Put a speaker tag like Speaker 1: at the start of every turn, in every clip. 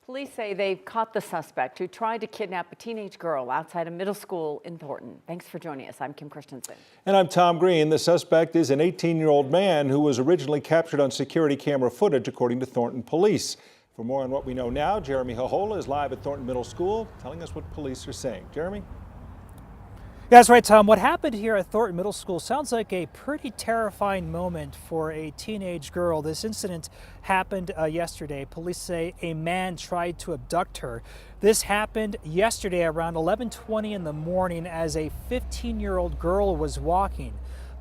Speaker 1: Police say they've caught the suspect who tried to kidnap a teenage girl outside a middle school in Thornton. Thanks for joining us. I'm Kim Christensen.
Speaker 2: And I'm Tom Green. The suspect is an 18-year-old man who was originally captured on security camera footage, according to Thornton police. For more on what we know now, Jeremy Hohola is live at Thornton Middle School, telling us what police are saying. Jeremy?
Speaker 3: Yeah, that's right, Tom. What happened here at Thornton Middle School sounds like a pretty terrifying moment for a teenage girl. This incident happened yesterday. Police say a man tried to abduct her. This happened yesterday around 11:20 in the morning as a 15-year-old girl was walking.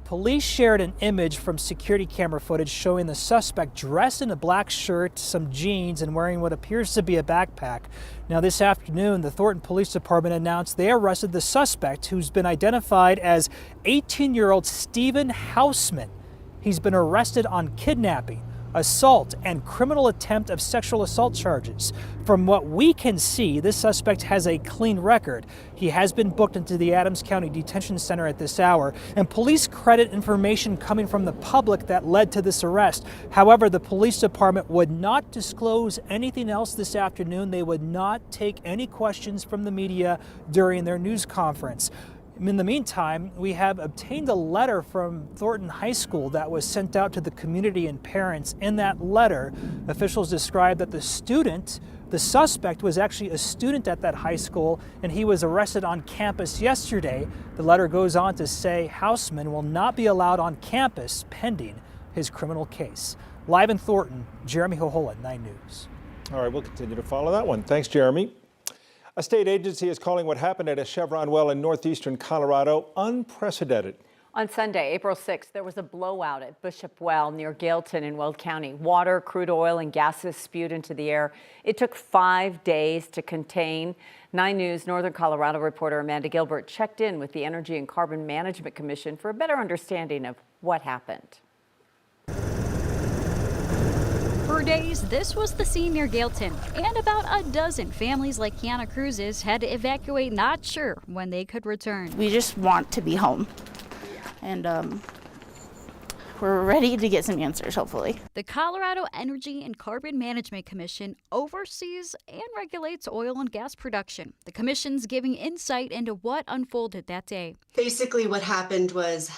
Speaker 3: Police shared an image from security camera footage showing the suspect dressed in a black shirt, some jeans, and wearing what appears to be a backpack. Now, this afternoon, the Thornton Police Department announced they arrested the suspect, who's been identified as 18-year-old Stephen Hausman. He's been arrested on kidnapping, assault, and criminal attempt of sexual assault charges. From what we can see, this suspect has a clean record. He has been booked into the Adams County Detention Center at this hour, and police credit information coming from the public that led to this arrest. However, the police department would not disclose anything else this afternoon. They would not take any questions from the media during their news conference. In the meantime, we have obtained a letter from Thornton High School that was sent out to the community and parents. In that letter, officials described that the suspect was actually a student at that high school, and he was arrested on campus yesterday. The letter goes on to say Hausman will not be allowed on campus pending his criminal case. Live in Thornton, Jeremy Hohola, 9 News.
Speaker 2: All right, we'll continue to follow that one. Thanks, Jeremy. A state agency is calling what happened at a Chevron well in northeastern Colorado unprecedented.
Speaker 1: On Sunday, April 6th, there was a blowout at Bishop Well near Gailton in Weld County. Water, crude oil, and gases spewed into the air. It took 5 days to contain. 9 News Northern Colorado reporter Amanda Gilbert checked in with the Energy and Carbon Management Commission for a better understanding of what happened.
Speaker 4: For days, this was the scene near Gailton, and about a dozen families like Kiana Cruz's had to evacuate, not sure when they could return.
Speaker 5: We just want to be home, and we're ready to get some answers, hopefully.
Speaker 4: The Colorado Energy and Carbon Management Commission oversees and regulates oil and gas production. The commission's giving insight into what unfolded that day.
Speaker 6: Basically, what happened was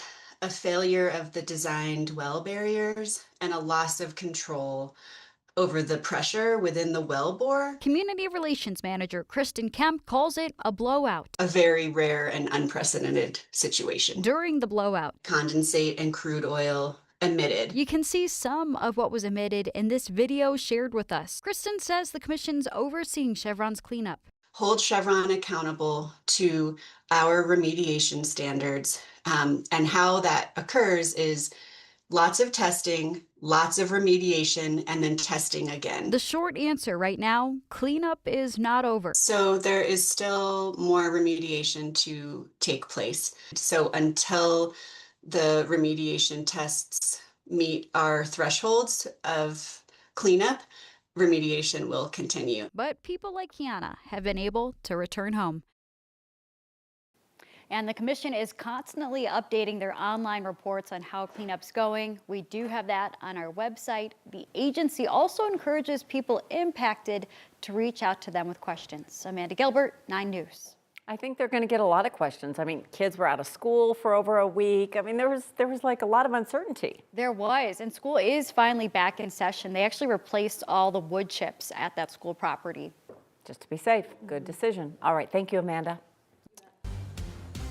Speaker 6: a failure of the designed well barriers and a loss of control over the pressure within the well bore.
Speaker 4: Community Relations Manager Kristen Kemp calls it a blowout.
Speaker 6: A very rare and unprecedented situation.
Speaker 4: During the blowout,
Speaker 6: condensate and crude oil emitted.
Speaker 4: You can see some of what was emitted in this video shared with us. Kristen says the commission's overseeing Chevron's cleanup.
Speaker 6: Hold Chevron accountable to our remediation standards, and how that occurs is lots of testing, lots of remediation, and then testing again.
Speaker 4: The short answer right now, cleanup is not over.
Speaker 6: So there is still more remediation to take place. So until the remediation tests meet our thresholds of cleanup, remediation will continue.
Speaker 4: But people like Kiana have been able to return home. And the commission is constantly updating their online reports on how cleanup's going. We do have that on our website. The agency also encourages people impacted to reach out to them with questions. Amanda Gilbert, 9 News.
Speaker 1: I think they're going to get a lot of questions. I mean, kids were out of school for over a week. I mean, there was like a lot of uncertainty.
Speaker 4: There was, and school is finally back in session. They actually replaced all the wood chips at that school property.
Speaker 1: Just to be safe. Good decision. All right. Thank you, Amanda.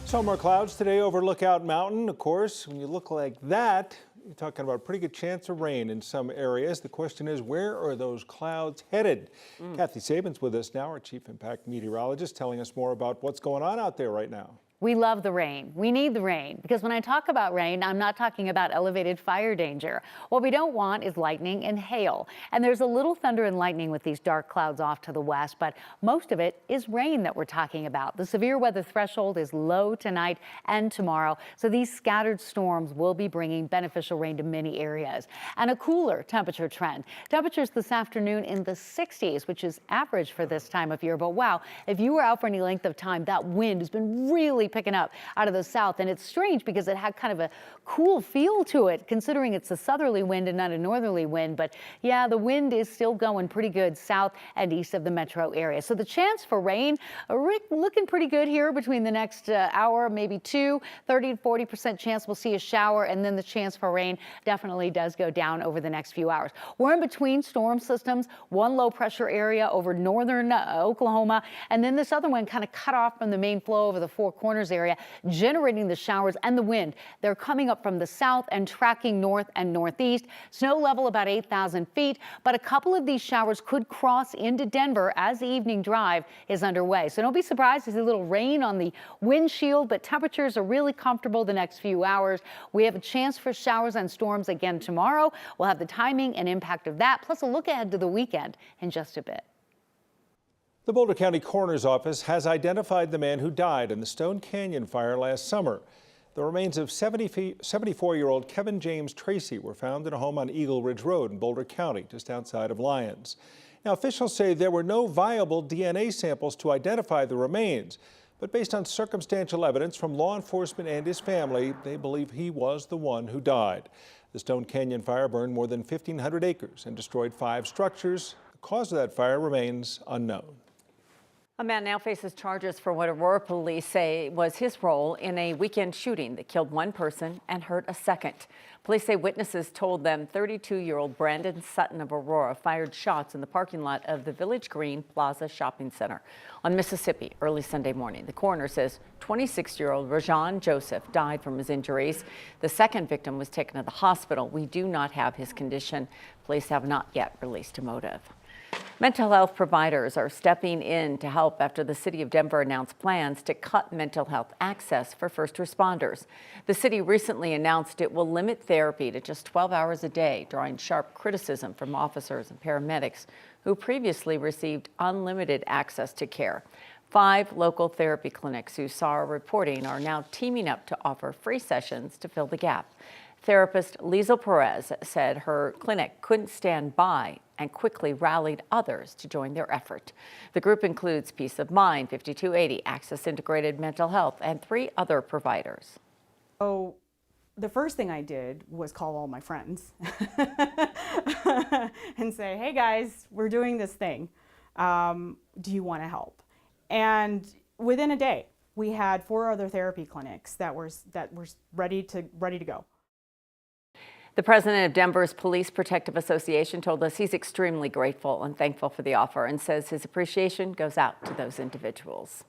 Speaker 2: Some more clouds today over Lookout Mountain. Of course, when you look like that, you're talking about a pretty good chance of rain in some areas. The question is, where are those clouds headed? Kathy Sabin's with us now, our Chief Impact Meteorologist, telling us more about what's going on out there right now.
Speaker 7: We love the rain. We need the rain because when I talk about rain, I'm not talking about elevated fire danger. What we don't want is lightning and hail. And there's a little thunder and lightning with these dark clouds off to the west, but most of it is rain that we're talking about. The severe weather threshold is low tonight and tomorrow, so these scattered storms will be bringing beneficial rain to many areas. And a cooler temperature trend. Temperatures this afternoon in the 60s, which is average for this time of year. But wow, if you were out for any length of time, that wind has been really really picking up out of the south. And it's strange because it had kind of a cool feel to it, considering it's a southerly wind and not a northerly wind. But yeah, the wind is still going pretty good south and east of the metro area. So the chance for rain looking pretty good here between the next hour, maybe two. 30 to 40% chance we'll see a shower, and then the chance for rain definitely does go down over the next few hours. We're in between storm systems, one low pressure area over northern Oklahoma, and then this other one kind of cut off from the main flow over the Four Corners area, generating the showers and the wind. They're coming up from the south and tracking north and northeast. Snow level about 8,000 feet, but a couple of these showers could cross into Denver as the evening drive is underway. So don't be surprised to see a little rain on the windshield, but temperatures are really comfortable the next few hours. We have a chance for showers and storms again tomorrow. We'll have the timing and impact of that, plus a look ahead to the weekend in just a bit.
Speaker 2: The Boulder County Coroner's Office has identified the man who died in the Stone Canyon fire last summer. The remains of 74-year-old Kevin James Tracy were found in a home on Eagle Ridge Road in Boulder County, just outside of Lyons. Now, officials say there were no viable DNA samples to identify the remains, but based on circumstantial evidence from law enforcement and his family, they believe he was the one who died. The Stone Canyon fire burned more than 1,500 acres and destroyed 5 structures. The cause of that fire remains unknown.
Speaker 1: A man now faces charges for what Aurora police say was his role in a weekend shooting that killed one person and hurt a second. Police say witnesses told them 32-year-old Brandon Sutton of Aurora fired shots in the parking lot of the Village Green Plaza Shopping Center on Mississippi early Sunday morning. The coroner says 26-year-old Rajan Joseph died from his injuries. The second victim was taken to the hospital. We do not have his condition. Police have not yet released a motive. Mental health providers are stepping in to help after the city of Denver announced plans to cut mental health access for first responders. The city recently announced it will limit therapy to just 12 hours a day, drawing sharp criticism from officers and paramedics who previously received unlimited access to care. 5 local therapy clinics KUSA are reporting are now teaming up to offer free sessions to fill the gap. Therapist Liesl Perez said her clinic couldn't stand by and quickly rallied others to join their effort. The group includes Peace of Mind, 5280, Access Integrated Mental Health, and 3 other providers.
Speaker 8: So the first thing I did was call all my friends and say, hey guys, we're doing this thing. Do you want to help? And within a day, we had 4 other therapy clinics that were ready to go.
Speaker 1: The president of Denver's Police Protective Association told us he's extremely grateful and thankful for the offer and says his appreciation goes out to those individuals.